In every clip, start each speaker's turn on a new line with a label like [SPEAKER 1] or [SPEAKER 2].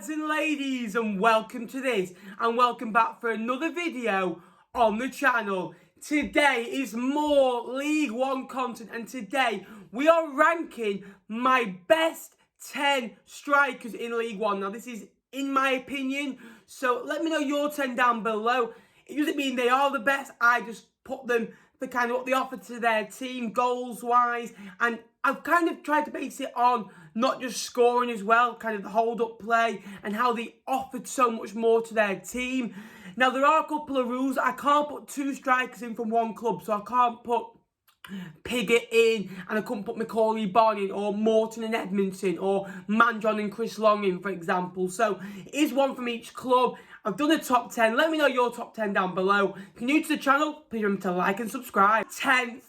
[SPEAKER 1] lads and ladies, and welcome to this and welcome back for another video on the channel. Today is more League One content, and today we are ranking my best 10 strikers in League One. Now this is in my opinion, so let me know your 10 down below. It doesn't mean they are the best, I just put them for kind of what they offer to their team goals wise, and I've kind of tried to base it on not just scoring as well, kind of the hold-up play and how they offered so much more to their team. Now, there are a couple of rules. I can't put two strikers in from one club, so I can't put Pigu in, and I couldn't put Macaulay Bonne in, or Morton and Edmondson, or Manjon and Chris Long in, for example. So, it is one from each club. I've done a top 10. Let me know your top 10 down below. If you're new to the channel, please remember to like and subscribe. 10th.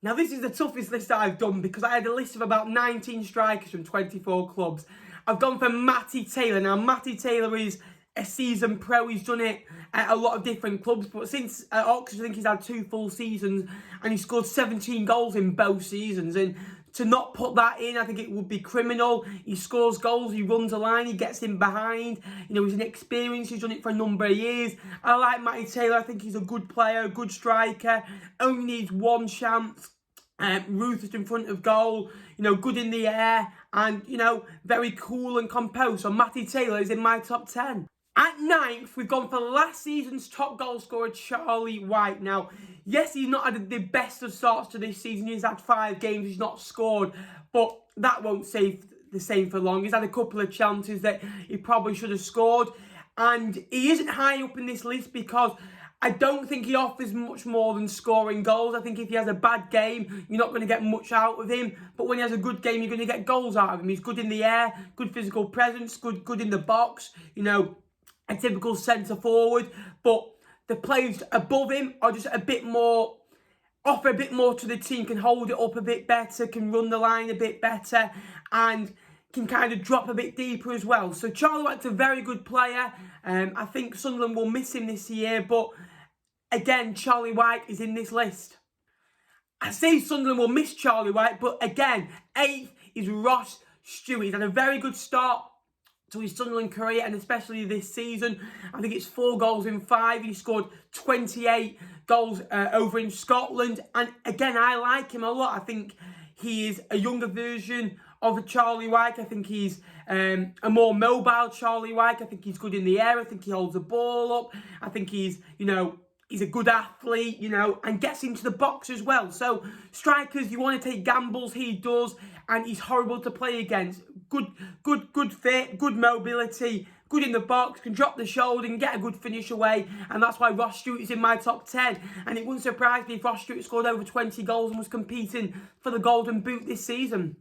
[SPEAKER 1] Now, this is the toughest list that I've done because I had a list of about 19 strikers from 24 clubs. I've gone for Matty Taylor. Now, Matty Taylor is a season pro. He's done it at a lot of different clubs. But since Oxford, I think he's had 2 full seasons and he scored 17 goals in both seasons. And to not put that in, I think it would be criminal. He scores goals, he runs a line, he gets in behind. You know, he's an experience, he's done it for a number of years. I like Matty Taylor. I think he's a good player, a good striker. Only needs one chance. Ruthless in front of goal, you know, good in the air, and, you know, very cool and composed. So Matty Taylor is in my top 10. At 9th, we've gone for last season's top goal scorer, Charlie White. Now, yes, he's not had the best of starts to this season. He's had 5 games, he's not scored, but that won't say the same for long. He's had a couple of chances that he probably should have scored, and he isn't high up in this list because I don't think he offers much more than scoring goals. I think if he has a bad game, you're not going to get much out of him. But when he has a good game, you're going to get goals out of him. He's good in the air, good physical presence, good in the box. You know, a typical centre forward. But the players above him are just a bit more, offer a bit more to the team, can hold it up a bit better, can run the line a bit better, and can kind of drop a bit deeper as well. So Charlie White's a very good player. I think Sunderland will miss him this year, but again, Charlie White is in this list. I say Sunderland will miss Charlie White, but again, 8th is Ross Stewie. He's had a very good start to his Sunderland career, and especially this season. I think it's 4 goals in 5. He scored 28 goals over in Scotland. And again, I like him a lot. I think he is a younger version of a Charlie White. I think he's a more mobile Charlie White. I think he's good in the air. I think he holds the ball up. I think he's, you know, he's a good athlete, you know, and gets into the box as well. So, strikers, you want to take gambles, he does, and he's horrible to play against. Good fit, good mobility, good in the box, can drop the shoulder and get a good finish away, and that's why Ross Stewart is in my top 10. And it wouldn't surprise me if Ross Stewart scored over 20 goals and was competing for the Golden Boot this season.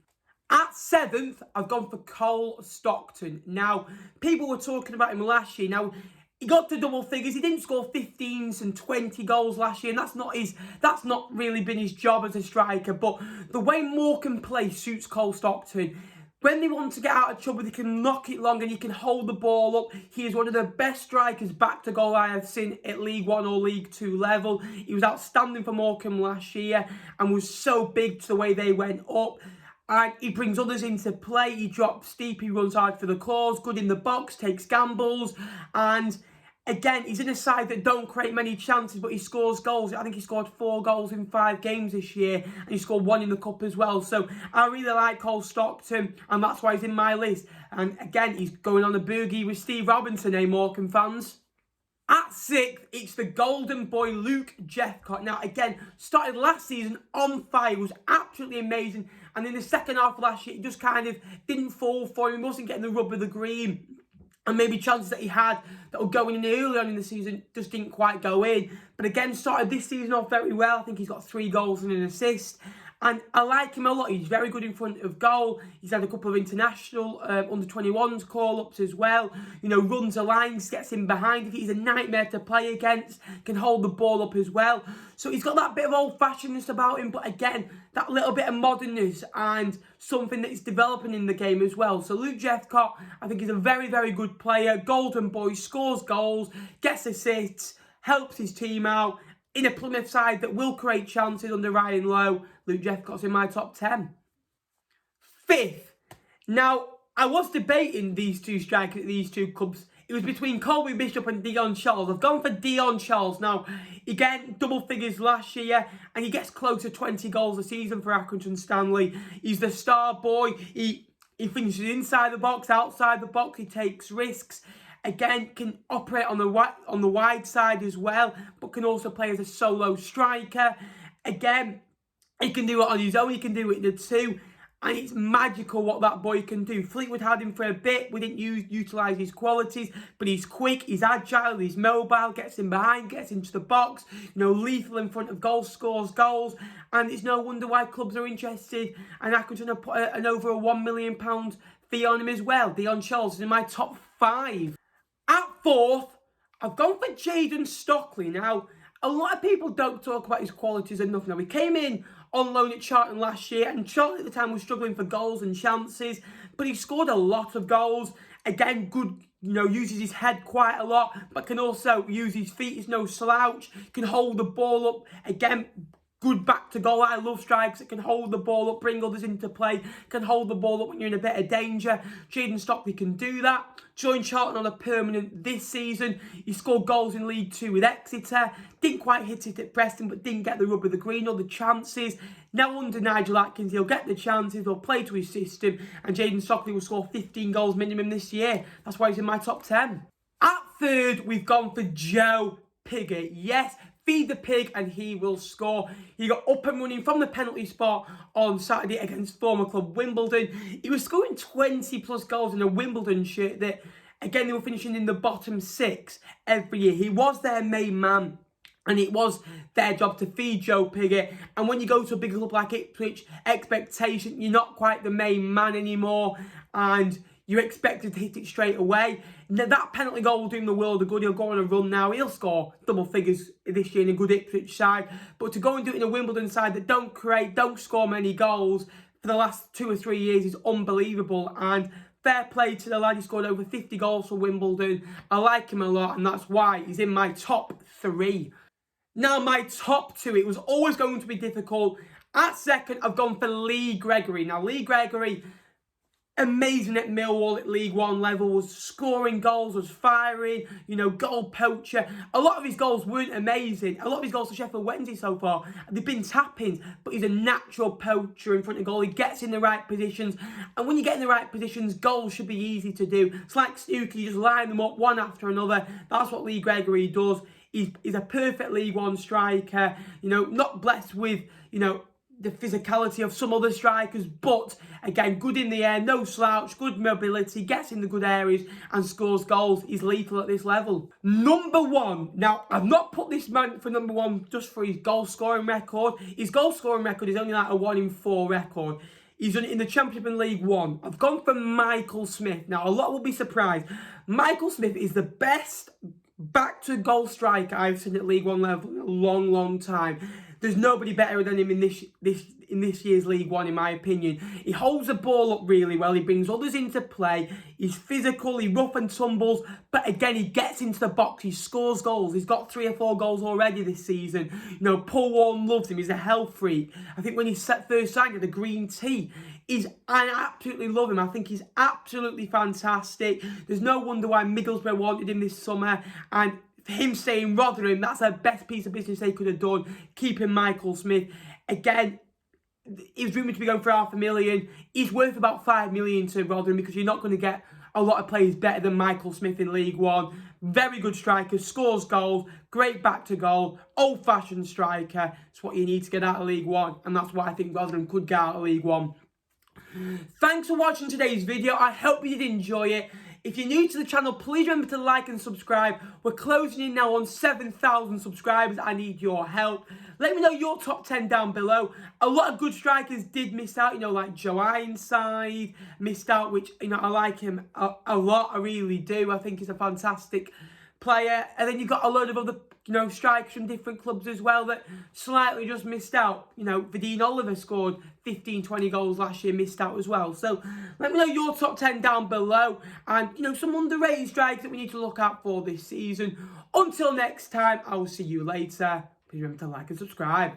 [SPEAKER 1] At 7th, I've gone for Cole Stockton. Now, people were talking about him last year. Now, he got to double figures. He didn't score 15s and 20 goals last year, and that's not really been his job as a striker. But the way Morecambe play suits Cole Stockton. When they want to get out of trouble, they can knock it long and he can hold the ball up. He is one of the best strikers back to goal I have seen at League One or League Two level. He was outstanding for Morecambe last year and was so big to the way they went up. And he brings others into play. He drops deep, he runs hard for the claws, good in the box, takes gambles. And again, he's in a side that don't create many chances, but he scores goals. I think he scored 4 goals in 5 games this year, and he scored 1 in the cup as well. So I really like Cole Stockton, and that's why he's in my list. And again, he's going on a boogie with Steve Robinson, Morecambe fans. At 6th, it's the golden boy, Luke Jeffcott. Now, again, started last season on fire, was absolutely amazing. And in the second half of last year, it just kind of didn't fall for him. He wasn't getting the rub of the green. And maybe chances that he had that were going in early on in the season just didn't quite go in. But again, started this season off very well. I think he's got 3 goals and an assist. And I like him a lot. He's very good in front of goal. He's had a couple of international under-21s call-ups as well. You know, runs the lines, gets in behind. He's a nightmare to play against. Can hold the ball up as well. So he's got that bit of old-fashionedness about him. But again, that little bit of modernness and something that is developing in the game as well. So Luke Jeffcott, I think he's a very, very good player. Golden boy, scores goals, gets assists, helps his team out. In a Plymouth side that will create chances under Ryan Lowe, Luke Jeffcott's in my top 10. 5th. Now, I was debating these two strikers at these two clubs. It was between Colby Bishop and Dion Charles. I've gone for Dion Charles. Now, again, double figures last year, and he gets close to 20 goals a season for Accrington Stanley. He's the star boy. He finishes inside the box, outside the box. He takes risks. Again, can operate on the wide side as well, but can also play as a solo striker. Again, he can do it on his own. He can do it in the two. And it's magical what that boy can do. Fleetwood had him for a bit. We didn't utilise his qualities. But he's quick, he's agile, he's mobile, gets in behind, gets into the box. Lethal in front of goals, scores goals. And it's no wonder why clubs are interested. And Accrington have put an over a £1 million fee on him as well. Dion Charles is in my top 5. At 4th, I've gone for Jaden Stockley. Now, a lot of people don't talk about his qualities enough. Now, he came in on loan at Stockton last year, and Stockton at the time was struggling for goals and chances, but he scored a lot of goals. Again, good, uses his head quite a lot, but can also use his feet. He's no slouch, can hold the ball up. Again, good back to goal. I love strikers that can hold the ball up, bring others into play, can hold the ball up when you're in a bit of danger. Jaden Stockley can do that. Joined Charlton on a permanent this season. He scored goals in League 2 with Exeter. Didn't quite hit it at Preston, but didn't get the rub of the green or the chances. Now under Nigel Atkins, he'll get the chances, he'll play to his system, and Jaden Stockley will score 15 goals minimum this year. That's why he's in my top 10. At 3rd, we've gone for Joe Pigu. Yes, feed the pig and he will score. He got up and running from the penalty spot on Saturday against former club Wimbledon. He was scoring 20 plus goals in a Wimbledon shirt that, again, they were finishing in the bottom 6 every year. He was their main man, and it was their job to feed Joe Pigu. And when you go to a big club like Ipswich, expectation, you're not quite the main man anymore, and you're expected to hit it straight away. Now, that penalty goal will do him the world of good. He'll go on a run now. He'll score double figures this year in a good Ipswich side. But to go and do it in a Wimbledon side that don't score many goals for the last 2 or 3 years is unbelievable. And fair play to the lad. He scored over 50 goals for Wimbledon. I like him a lot, and that's why he's in my top 3. Now, my top 2, it was always going to be difficult. At 2nd, I've gone for Lee Gregory. Now, Lee Gregory, amazing at Millwall at League 1 level, was scoring goals, was firing, goal poacher. A lot of his goals weren't amazing. A lot of his goals for Sheffield Wednesday so far, they've been tap-ins, but he's a natural poacher in front of goal. He gets in the right positions, and when you get in the right positions, goals should be easy to do. It's like Stewie, you just line them up one after another. That's what Lee Gregory does. He's a perfect League 1 striker, not blessed with, the physicality of some other strikers, but again, good in the air, no slouch, good mobility, gets in the good areas and scores goals. He's lethal at this level. Number 1. Now, I've not put this man for number 1 just for his goal scoring record. His goal scoring record is only like a 1 in 4 record. He's done it in the Championship and League 1. I've gone for Michael Smith. Now, a lot will be surprised. Michael Smith is the best back-to-goal striker I've seen at League 1 level in a long, long time. There's nobody better than him in this year's League 1, in my opinion. He holds the ball up really well. He brings others into play. He's physical. He rough and tumbles. But again, he gets into the box. He scores goals. He's got 3 or 4 goals already this season. Paul Warren loves him. He's a health freak. I think when he first signed with the green tea, I absolutely love him. I think he's absolutely fantastic. There's no wonder why Middlesbrough wanted him this summer. And for him staying Rotherham, that's the best piece of business they could have done, keeping Michael Smith. Again, he was rumoured to be going for $500,000. He's worth about $5 million to Rotherham, because you're not going to get a lot of players better than Michael Smith in League 1. Very good striker, scores goals, great back to goal, old-fashioned striker. It's what you need to get out of League 1, and that's why I think Rotherham could get out of League 1. Thanks for watching today's video. I hope you did enjoy it. If you're new to the channel, please remember to like and subscribe. We're closing in now on 7,000 subscribers. I need your help. Let me know your top 10 down below. A lot of good strikers did miss out, like Joe Ironside missed out, which, I like him a lot. I really do. I think he's a fantastic player. And then you've got a load of other, strikers from different clubs as well that slightly just missed out. Vadine Oliver scored 15, 20 goals last year, missed out as well. So let me know your top 10 down below, and, some underrated strikers that we need to look out for this season. Until next time, I will see you later. Please remember to like and subscribe.